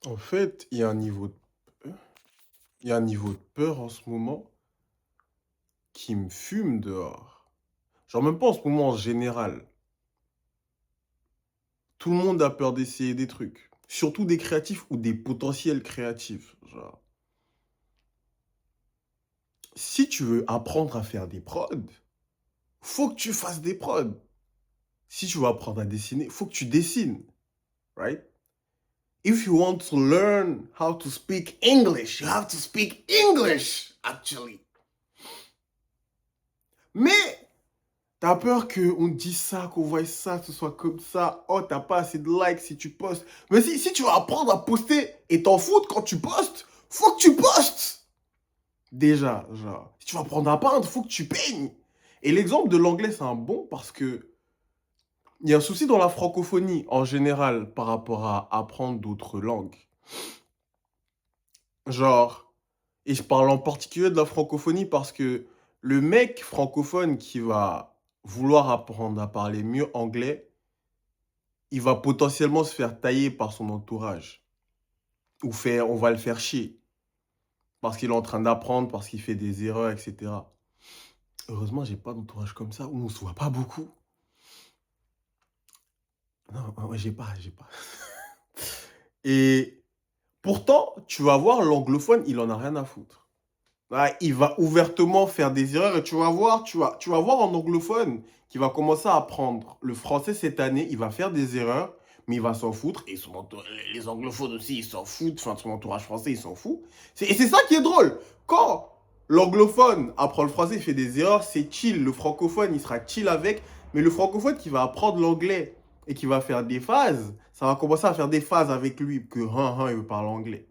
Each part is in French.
En fait, il y a un niveau de peur en ce moment qui me fume dehors. Genre même pas en ce moment, en général. Tout le monde a peur d'essayer des trucs. Surtout des créatifs ou des potentiels créatifs. Genre, si tu veux apprendre à faire des prods, faut que tu fasses des prods. Si tu veux apprendre à dessiner, faut que tu dessines, right? If you want to learn how to speak English, you have to speak English, actually. Mais t'as peur qu'on te dise ça, qu'on voit ça, que ce soit comme ça. Oh, t'as pas assez de likes si tu postes. Mais si tu veux apprendre à poster et t'en foutre quand tu postes, faut que tu postes. Déjà, genre, si tu veux apprendre à peindre, faut que tu peignes. Et l'exemple de l'anglais, c'est un bon parce que il y a un souci dans la francophonie en général par rapport à apprendre d'autres langues. Genre, et je parle en particulier de la francophonie parce que le mec francophone qui va vouloir apprendre à parler mieux anglais, il va potentiellement se faire tailler par son entourage. On va le faire chier. Parce qu'il est en train d'apprendre, parce qu'il fait des erreurs, etc. Heureusement, j'ai pas d'entourage comme ça, où on se voit pas beaucoup. Non, ouais, j'ai pas. Et pourtant, tu vas voir, l'anglophone, il en a rien à foutre. Ouais, il va ouvertement faire des erreurs et tu vas voir en anglophone qui va commencer à apprendre le français cette année, il va faire des erreurs, mais il va s'en foutre. Et les anglophones aussi, ils s'en foutent. Enfin, son entourage français, il s'en fout. Et c'est ça qui est drôle. Quand l'anglophone apprend le français, il fait des erreurs, c'est chill. Le francophone, il sera chill avec. Mais le francophone qui va apprendre l'anglais et qui va faire des phases, ça va commencer à faire des phases avec lui, que il veut parler anglais.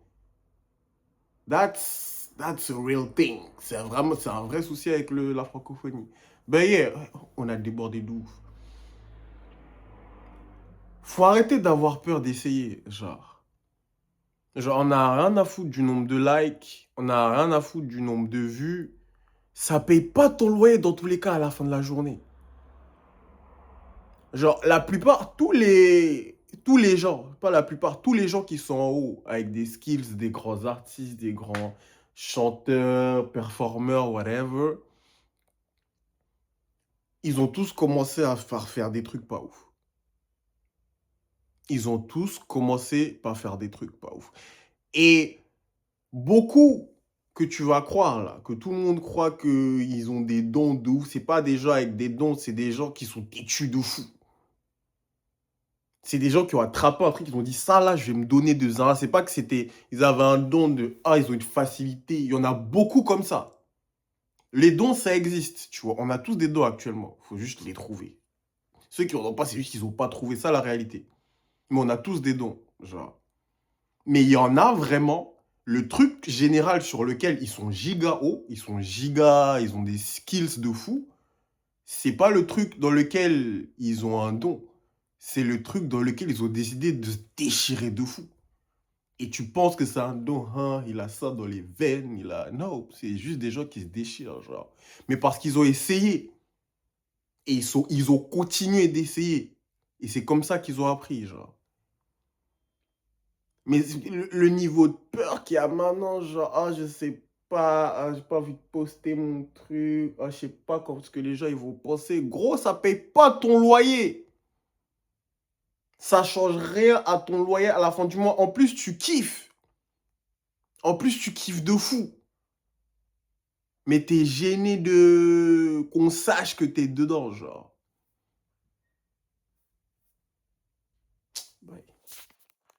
That's a real thing. C'est un vrai souci avec la francophonie. Ben yeah, on a débordé d'où. Faut arrêter d'avoir peur d'essayer, genre. Genre, on a rien à foutre du nombre de likes, on a rien à foutre du nombre de vues. Ça paye pas ton loyer dans tous les cas à la fin de la journée. Genre, la plupart, tous les gens, pas la plupart, tous les gens qui sont en haut, avec des skills, des grands artistes, des grands chanteurs, performeurs, whatever, ils ont tous commencé à faire des trucs pas ouf. Ils ont tous commencé par faire des trucs pas ouf. Et beaucoup que tu vas croire là, que tout le monde croit qu'ils ont des dons de ouf, c'est pas des gens avec des dons, c'est des gens qui sont têtus de fou. C'est des gens qui ont attrapé un truc, ils ont dit ça là, je vais me donner de ça. C'est pas que ils avaient un don de, ils ont une facilité. Il y en a beaucoup comme ça. Les dons, ça existe, tu vois. On a tous des dons actuellement. Il faut juste les trouver. Ceux qui en ont pas, c'est juste qu'ils ont pas trouvé ça la réalité. Mais on a tous des dons, genre. Mais il y en a vraiment, le truc général sur lequel ils sont giga hauts, ils ont des skills de fou, c'est pas le truc dans lequel ils ont un don, c'est le truc dans lequel ils ont décidé de se déchirer de fou. Et tu penses que c'est un don, hein, il a ça dans les veines, il a... Non, c'est juste des gens qui se déchirent, genre. Mais parce qu'ils ont essayé, et ils ont continué d'essayer. Et c'est comme ça qu'ils ont appris, genre. Mais le niveau de peur qu'il y a maintenant, genre, je sais pas, j'ai pas envie de poster mon truc, je sais pas comment ce que les gens ils vont penser. Gros, ça paye pas ton loyer. Ça change rien à ton loyer à la fin du mois. En plus, tu kiffes. En plus, tu kiffes de fou. Mais t'es gêné de qu'on sache que t'es dedans, genre.